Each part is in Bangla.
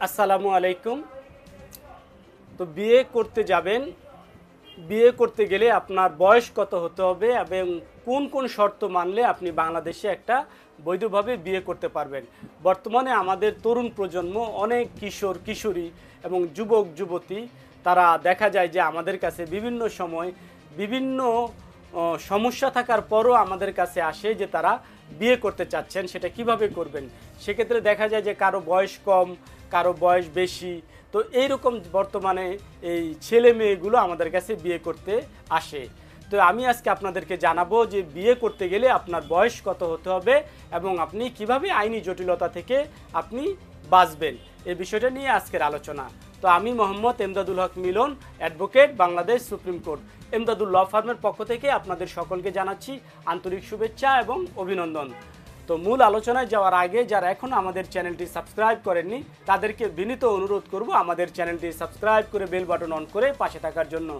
আসসালামু আলাইকুম। তো বিয়ে করতে যাবেন, বিয়ে করতে গেলে আপনার বয়স কত হতে হবে এবং কোন কোন শর্ত মানলে আপনি বাংলাদেশে একটা বৈধভাবে বিয়ে করতে পারবেন। বর্তমানে আমাদের তরুণ প্রজন্ম অনেক কিশোর কিশোরী এবং যুবক যুবতী তারা দেখা যায় যে আমাদের কাছে বিভিন্ন সময় বিভিন্ন সমস্যা থাকার পরও আমাদের কাছে আসে যে তারা বিয়ে করতে চাচ্ছেন, সেটা কিভাবে করবেন। সেক্ষেত্রে দেখা যায় যে কারো বয়স কম, কারো বয়স বেশি। তো এইরকম বর্তমানে এই ছেলে মেয়েগুলো আমাদের কাছে বিয়ে করতে আসে। তো আমি আজকে আপনাদেরকে জানাবো যে বিয়ে করতে গেলে আপনার বয়স কত হতে হবে এবং আপনি কিভাবে আইনি জটিলতা থেকে আপনি বাঁচবেন, এই বিষয়টা নিয়ে আজকের আলোচনা। তো আমি Mohammad Emdadul Haque Milon, advocate, Bangladesh supreme court. Emdadul law ফার্মের পক্ষ থেকে আপনাদের সকলকে জানাচ্ছি আন্তরিক শুভেচ্ছা এবং অভিনন্দন। তো মূল আলোচনায় যাওয়ার আগে যারা এখনও আমাদের চ্যানেলটি সাবস্ক্রাইব করেননি তাদেরকে বিনীত অনুরোধ করব আমাদের চ্যানেলটি সাবস্ক্রাইব করে বেল বাটন অন করে পাশে থাকার জন্য।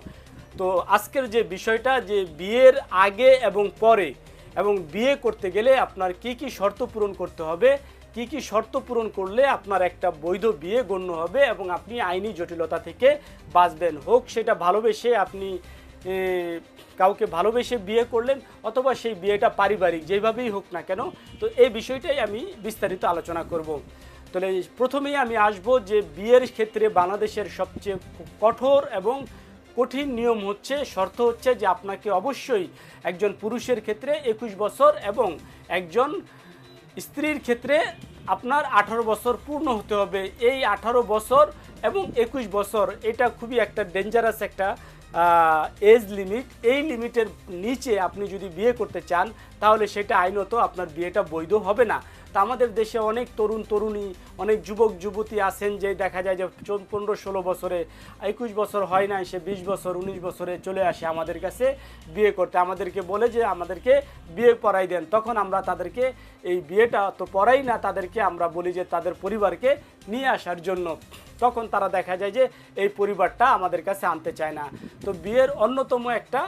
তো আজকের যে বিষয়টা, যে বিয়ের আগে এবং পরে এবং বিয়ে করতে গেলে আপনার কি কি শর্ত পূরণ করতে হবে, কি কি শর্ত পূরণ করলে আপনার একটা বৈধ বিয়ে গণ্য হবে এবং আপনি আইনি জটিলতা থেকে বাঁচবেন। হোক সেটা ভালোবেসে আপনি কাউকে ভালোবেসে বিয়ে করলেন অথবা সেই বিয়েটা পারিবারিক, যেভাবেই হোক না কেন। তো এই বিষয়টাই আমি বিস্তারিত আলোচনা করব। তাহলে প্রথমেই আমি আসব যে বিয়ের ক্ষেত্রে বাংলাদেশের সবচেয়ে কঠোর এবং কঠিন নিয়ম হচ্ছে, শর্ত হচ্ছে যে আপনাকে অবশ্যই একজন পুরুষের ক্ষেত্রে 21 বছর এবং একজন স্ত্রীর ক্ষেত্রে আপনার 18 বছর পূর্ণ হতে হবে। এই 18 বছর এবং 21 বছর এটা খুবই একটা ডেঞ্জারাস একটা এজ লিমিট। এই লিমিটের নিচে আপনি যদি বিয়ে করতে চান তাহলে সেটা আইনত আপনার বিয়েটা বৈধ হবে না। তা আমাদের দেশে অনেক তরুণ তরুণী, অনেক যুবক যুবতী আছেন যে দেখা যায় যে 15-16 বছরে, 21 বছর হয় না, সে 20 বছর 19 বছরে চলে আসে আমাদের কাছে বিয়ে করতে। আমাদেরকে বলে যে আমাদেরকে বিয়ে পড়াই দেন। তখন আমরা তাদেরকে এই বিয়েটা তো পড়াই না, তাদেরকে আমরা বলি যে তাদের পরিবারকে নিয়ে আসার জন্য। তখন তারা দেখা যায় যে এই পরিবারটা আমাদের কাছে আনতে চায় না। তো বিয়ের অন্যতম একটা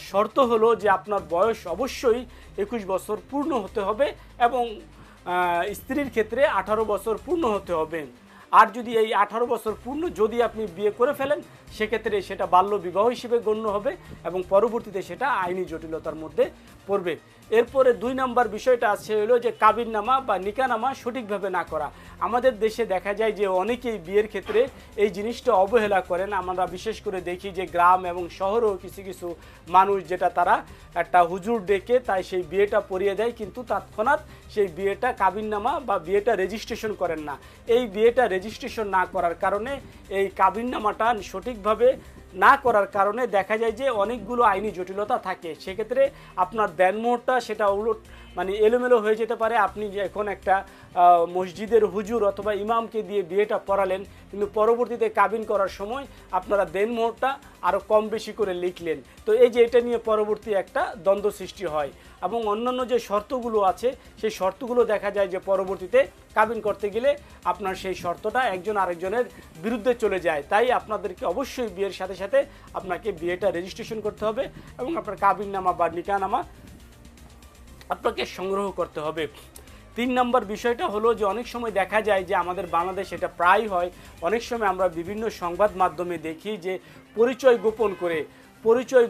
শর্ত হলো যে আপনার বয়স অবশ্যই 21 বছর পূর্ণ হতে হবে এবং স্ত্রীর ক্ষেত্রে 18 বছর পূর্ণ হতে হবে। আর যদি এই 18 বছর পূর্ণ যদি আপনি বিয়ে করে ফেলেন সেক্ষেত্রে সেটা বাল্য বিবাহ হিসেবে গণ্য হবে এবং পরবর্তীতে সেটা আইনি জটিলতার মধ্যে পড়বে। এরপরে 2 নম্বর বিষয়টা আছে হলো যে কাবিননামা বা নিকাহনামা সঠিকভাবে না করা। আমাদের দেশে দেখা যায় যে অনেকেই বিয়ের ক্ষেত্রে এই জিনিসটা অবহেলা করেন। আমরা বিশেষ করে দেখি যে গ্রাম এবং শহরেও কিছু কিছু মানুষ যেটা তারা একটা হুজুর ডেকে তাই সেই বিয়েটা পড়িয়ে দেয়, কিন্তু তৎক্ষণাৎ সেই বিয়েটা কাবিননামা বা বিয়েটা রেজিস্ট্রেশন করেন না। এই বিয়েটা রেজিস্ট্রেশন না করার কারণে, এই কাবিননামাটা সঠিকভাবে না করার কারণে দেখা যায় যে অনেকগুলো আইনি জটিলতা থাকে। সেক্ষেত্রে আপনার দেনমোহরটা সেটা উলট মানে এলোমেলো হয়ে যেতে পারে। আপনি যে এখন একটা মসজিদের হুজুর অথবা ইমামকে দিয়ে বিয়েটা পড়ালেন, কিন্তু পরবর্তীতে কাবিন করার সময় আপনারা দেনমোহরটা আরও কম বেশি করে লিখলেন। তো এই যে এটা নিয়ে পরবর্তী একটা দ্বন্দ্ব সৃষ্টি হয় এবং অন্যান্য যে শর্তগুলো আছে সেই শর্তগুলো দেখা যায় যে পরবর্তীতে কাবিন করতে গেলে আপনার সেই শর্তটা একজন আরেকজনের বিরুদ্ধে চলে যায়। তাই আপনাদেরকে অবশ্যই বিয়ের সাথে সাথে আপনাকে বিয়েটা রেজিস্ট্রেশন করতে হবে এবং আপনার কাবিননামা বা নিকাহনামা আপনাকে সংগ্রহ করতে হবে। 3 নম্বর বিষয়টা হলো যে অনেক সময় দেখা যায় যে আমাদের বাংলাদেশ এটা প্রায় হয়, অনেক সময় আমরা বিভিন্ন সংবাদ মাধ্যমে দেখি যে পরিচয়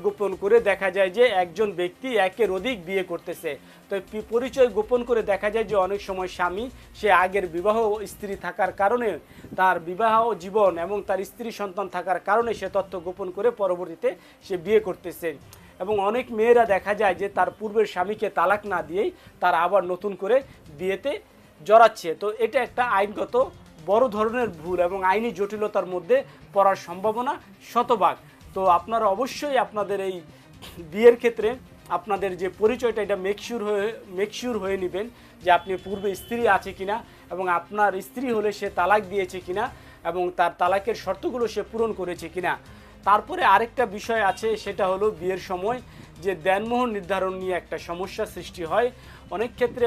গোপন করে দেখা যায় যে একজন ব্যক্তি একের অধিক বিয়ে করতেছে। তো পরিচয় গোপন করে দেখা যায় যে অনেক সময় স্বামী সে আগের বিবাহ স্ত্রী থাকার কারণে, তার বিবাহ জীবন এবং তার স্ত্রী সন্তান থাকার কারণে সে তথ্য গোপন করে পরবর্তীতে সে বিয়ে করতেছে। এবং অনেক মেয়েরা দেখা যায় যে তার পূর্বের স্বামীকে তালাক না দিয়েই তারা আবার নতুন করে বিয়েতে জড়াচ্ছে। তো এটা একটা আইনগত বড় ধরনের ভুল এবং আইনি জটিলতার মধ্যে পড়ার সম্ভাবনা শতভাগ। তো আপনারা অবশ্যই আপনাদের এই বিয়ের ক্ষেত্রে আপনাদের যে পরিচয়টা এটা মেকশিওর হয়ে নেবেন যে আপনি পূর্বে স্ত্রী আছে কিনা এবং আপনার স্ত্রী হলে সে তালাক দিয়েছে কিনা এবং তার তালাকের শর্তগুলো সে পূরণ করেছে কিনা। তারপরে আরেকটা বিষয় আছে, সেটা হলো বিয়ের সময় যে দেনমোহর নির্ধারণ নিয়ে একটা সমস্যা সৃষ্টি হয়। অনেক ক্ষেত্রে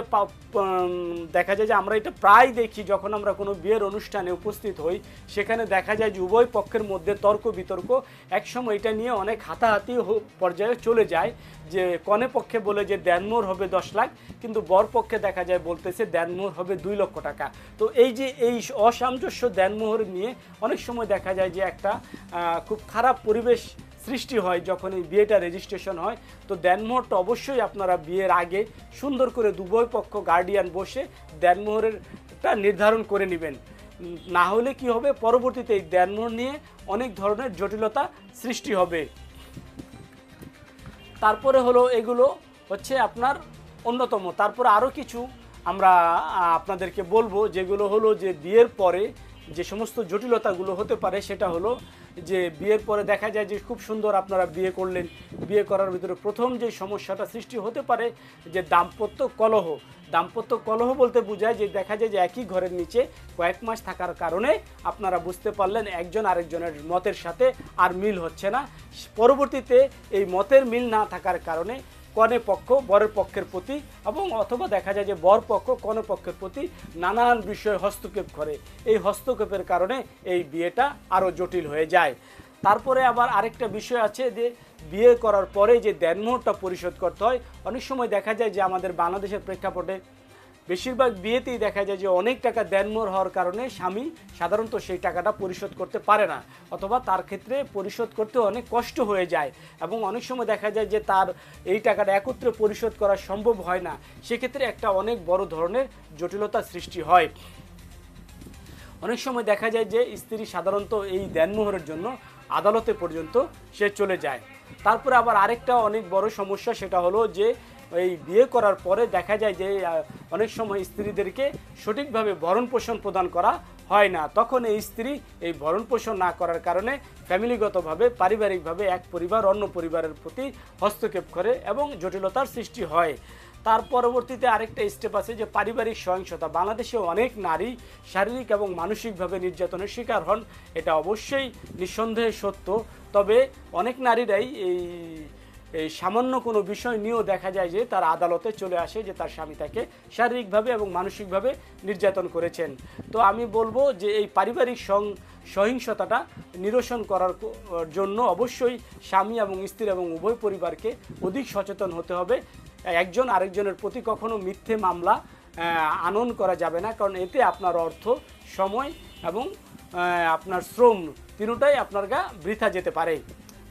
দেখা যায় যে আমরা এটা প্রায় দেখি, যখন আমরা কোনো বিয়ের অনুষ্ঠানে উপস্থিত হই সেখানে দেখা যায় যে উভয় পক্ষের মধ্যে তর্ক বিতর্ক, একসময় এটা নিয়ে অনেক হাতাহাতি পর্যায়ে চলে যায়। যে কনে পক্ষে বলে যে দেনমোহর হবে 10 লাখ, কিন্তু বর পক্ষে দেখা যায় বলতেছে দেনমোহর হবে 2 লক্ষ টাকা। তো এই যে এই অসামঞ্জস্য দেনমোহর নিয়ে অনেক সময় দেখা যায় যে একটা খুব খারাপ পরিবেশ সৃষ্টি হয় যখন এই বিয়েটা রেজিস্ট্রেশন হয়। তো দেনমোহরটা অবশ্যই আপনারা বিয়ের আগে সুন্দর করে উভয় পক্ষ গার্ডিয়ান বসে দেনমোহরেরটা নির্ধারণ করে নেবেন। না হলে কি হবে, পরবর্তীতে এই দেনমোহর নিয়ে অনেক ধরনের জটিলতা সৃষ্টি হবে। তারপরে হলো এগুলো হচ্ছে আপনার অন্যতম। তারপরে আরও কিছু আমরা আপনাদেরকে বলবো, যেগুলো হলো যে বিয়ের পরে যে সমস্ত জটিলতাগুলো হতে পারে। সেটা হলো যে বিয়ের পরে দেখা যায় যে খুব সুন্দর আপনারা বিয়ে করলেন, বিয়ে করার ভিতরে প্রথম যে সমস্যাটা সৃষ্টি হতে পারে যে দাম্পত্য কলহ। দাম্পত্য কলহ বলতে বোঝায় যে দেখা যায় যে একই ঘরের নিচে কয়েক মাস থাকার কারণে আপনারা বুঝতে পারলেন একজন আরেকজনের মতের সাথে আর মিল হচ্ছে না। পরবর্তীতে এই মতের মিল না থাকার কারণে কনে পক্ষ বরের পক্ষের প্রতি এবং অথবা দেখা যায় যে বর পক্ষ কনে পক্ষের প্রতি নানান বিষয়ে হস্তক্ষেপ করে। এই হস্তক্ষেপের কারণে এই বিয়েটা আরও জটিল হয়ে যায়। তারপরে আবার আরেকটা বিষয় আছে যে বিয়ে করার পরে যে দেনমোহরটা পরিশোধ করতে হয়। অনেক সময় দেখা যায় যে আমাদের বাংলাদেশের প্রেক্ষাপটে বেশিরভাগ বিয়েতেই দেখা যায় যে অনেক টাকা দেনমোহর হওয়ার কারণে স্বামী সাধারণত সেই টাকাটা পরিশোধ করতে পারে না, অথবা তার ক্ষেত্রে পরিশোধ করতে অনেক কষ্ট হয়ে যায়। এবং অনেক সময় দেখা যায় যে তার এই টাকাটা একত্রে পরিশোধ করা সম্ভব হয় না। সেক্ষেত্রে একটা অনেক বড় ধরনের জটিলতা সৃষ্টি হয়। অনেক সময় দেখা যায় যে স্ত্রী সাধারণত এই দেনমোহরের জন্য আদালতে পর্যন্ত সে চলে যায়। তারপরে আবার আরেকটা অনেক বড় সমস্যা, সেটা হলো যে এই বিয়ে করার পরে দেখা যায় যে অনেক সময় স্ত্রীদেরকে সঠিকভাবে ভরণ পোষণ প্রদান করা হয় না। তখন এই স্ত্রী এই ভরণ পোষণ না করার কারণে ফ্যামিলিগতভাবে পারিবারিকভাবে এক পরিবার অন্য পরিবারের প্রতি হস্তক্ষেপ করে এবং জটিলতার সৃষ্টি হয়। তার পরবর্তীতে আরেকটা স্টেপ আছে যে পারিবারিক সহিংসতা। বাংলাদেশে অনেক নারী শারীরিক এবং মানসিকভাবে নির্যাতনের শিকার হন, এটা অবশ্যই নিঃসন্দেহে সত্য। তবে অনেক নারীরাই এই সামান্য কোনো বিষয় নিয়েও দেখা যায় যে তার আদালতে চলে আসে যে তার স্বামী তাকে শারীরিকভাবে এবং মানসিকভাবে নির্যাতন করেছেন। তো আমি বলবো যে এই পারিবারিক সহিংসতাটা নিরসন করার জন্য অবশ্যই স্বামী এবং স্ত্রী এবং উভয় পরিবারকে অধিক সচেতন হতে হবে। একজন আরেকজনের প্রতি কখনো মিথ্যে মামলা আনয়ন করা যাবে না, কারণ এতে আপনার অর্থ, সময় এবং আপনার শ্রম তিনটাই আপনার বৃথা যেতে পারে।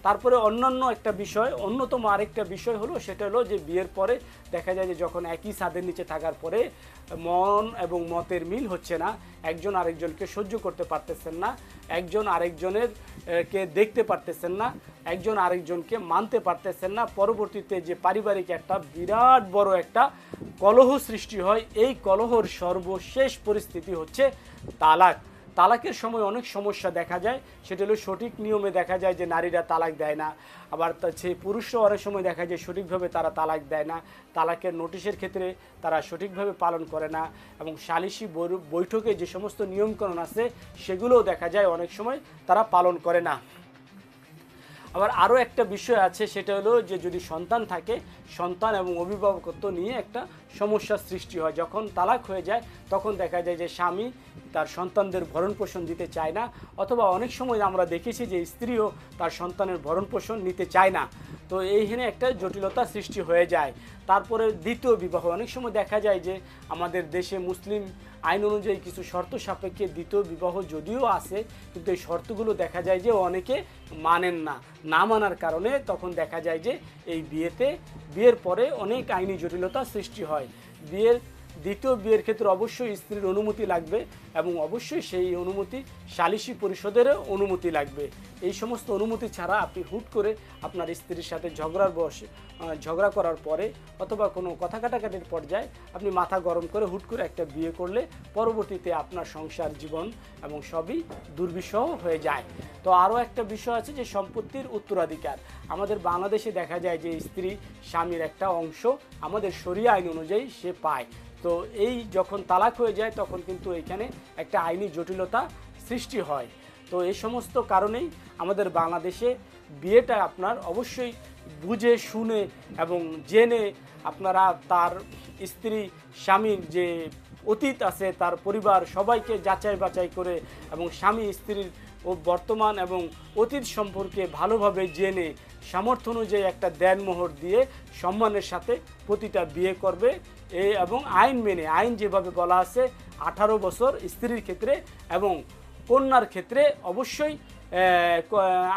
তারপরে অন্যান্য একটা বিষয়, অন্যতম আরেকটা বিষয় হলো সেটা হলো যে বিয়ের পরে দেখা যায় যে যখন একই ছাদের নিচে থাকার পরে মন এবং মতের মিল হচ্ছে না, একজন আরেকজনকে সহ্য করতে পারতেছেন না, একজন আরেকজনের কে দেখতে পারতেছেন না, একজন আরেকজনকে মানতে পারতেছেন না। পরবর্তীতে যে পারিবারিক একটা বিরাট বড় একটা কলহ সৃষ্টি হয়। এই কলহর সর্বশেষ পরিস্থিতি হচ্ছে তালাক। তালাকের সময় অনেক সমস্যা দেখা যায়। সেটা হলো সঠিক নিয়মে দেখা যায় যে নারীরা তালাক দেয় না, আবার সেই পুরুষরাও অনেক সময় দেখা যায় সঠিকভাবে তারা তালাক দেয় না। তালাকের নোটিশের ক্ষেত্রে তারা সঠিকভাবে পালন করে না, এবং সালিশি বৈঠকে যে সমস্ত নিয়মকানুন আছে সেগুলোও দেখা যায় অনেক সময় তারা পালন করে না। আবার আরও একটা বিষয় আছে, সেটা হলো যে যদি সন্তান থাকে, সন্তান এবং অভিভাবকত্ব নিয়ে একটা সমস্যার সৃষ্টি হয়। যখন তালাক হয়ে যায় তখন দেখা যায় যে স্বামী তার সন্তানদের ভরণ পোষণ দিতে চায় না, অথবা অনেক সময় আমরা দেখেছি যে স্ত্রীও তার সন্তানের ভরণ পোষণ নিতে চায় না। তো এইখানে একটা জটিলতা সৃষ্টি হয়ে যায়। তারপরে দ্বিতীয় বিবাহ, অনেক সময় দেখা যায় যে আমাদের দেশে মুসলিম আইন অনুযায়ী কিছু শর্ত সাপেক্ষে দ্বিতীয় বিবাহ যদিও আছে, কিন্তু এই শর্তগুলো দেখা যায় যে অনেকে মানেন না। না মানার কারণে তখন দেখা যায় যে এই বিয়ের পরে অনেক আইনি জটিলতা সৃষ্টি হয়। দ্বিতীয় বিয়ের ক্ষেত্রে অবশ্যই স্ত্রীর অনুমতি লাগবে, এবং অবশ্যই সেই অনুমতি সালিশি পরিষদেরও অনুমতি লাগবে। এই সমস্ত অনুমতি ছাড়া আপনি হুট করে আপনার স্ত্রীর সাথে ঝগড়া করার পরে অথবা কোনো কথা কাটাকাটির পর্যায়ে আপনি মাথা গরম করে হুট করে একটা বিয়ে করলে পরবর্তীতে আপনার সংসার জীবন এবং সবই দুর্বিষহ হয়ে যায়। তো আরও একটা বিষয় আছে যে সম্পত্তির উত্তরাধিকার। আমাদের বাংলাদেশে দেখা যায় যে স্ত্রী স্বামীর একটা অংশ আমাদের শরিয়া আইন অনুযায়ী সে পায়। তো এই যখন তালাক হয়ে যায় তখন কিন্তু এখানে একটা আইনি জটিলতা সৃষ্টি হয়। তো এই সমস্ত কারণেই আমাদের বাংলাদেশে বিয়েটা আপনার অবশ্যই বুঝে শুনে এবং জেনে আপনারা তার স্ত্রী স্বামীর যে অতীত আছে তার পরিবার সবাইকে যাচাই বাছাই করে এবং স্বামী স্ত্রীর ও বর্তমান এবং অতীত সম্পর্কে ভালোভাবে জেনে সামর্থ্য অনুযায়ী একটা দেনমোহর দিয়ে সম্মানের সাথে প্রতিটা বিয়ে করবে এবং আইন মেনে, আইন যেভাবে বলা আছে 18 বছর স্ত্রীর ক্ষেত্রে এবং কন্যার ক্ষেত্রে অবশ্যই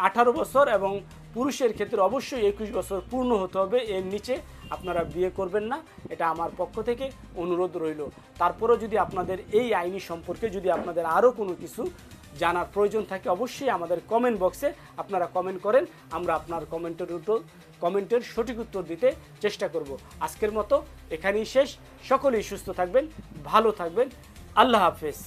18 বছর এবং পুরুষের ক্ষেত্রে অবশ্যই 21 বছর পূর্ণ হতে হবে, এর নিচে আপনারা বিয়ে করবেন না, এটা আমার পক্ষ থেকে অনুরোধ রইল। তারপরেও যদি আপনাদের এই আইনি সম্পর্কে যদি আপনাদের আরও কোনো কিছু জানার প্রয়োজন থাকে অবশ্যই আমাদের কমেন্ট বক্সে আপনারা কমেন্ট করেন, আমরা আপনার কমেন্টের সঠিক উত্তর দিতে চেষ্টা করব। আজকের মতো এখানেই শেষ। সকলেই সুস্থ থাকবেন, ভালো থাকবেন। আল্লাহ হাফেজ।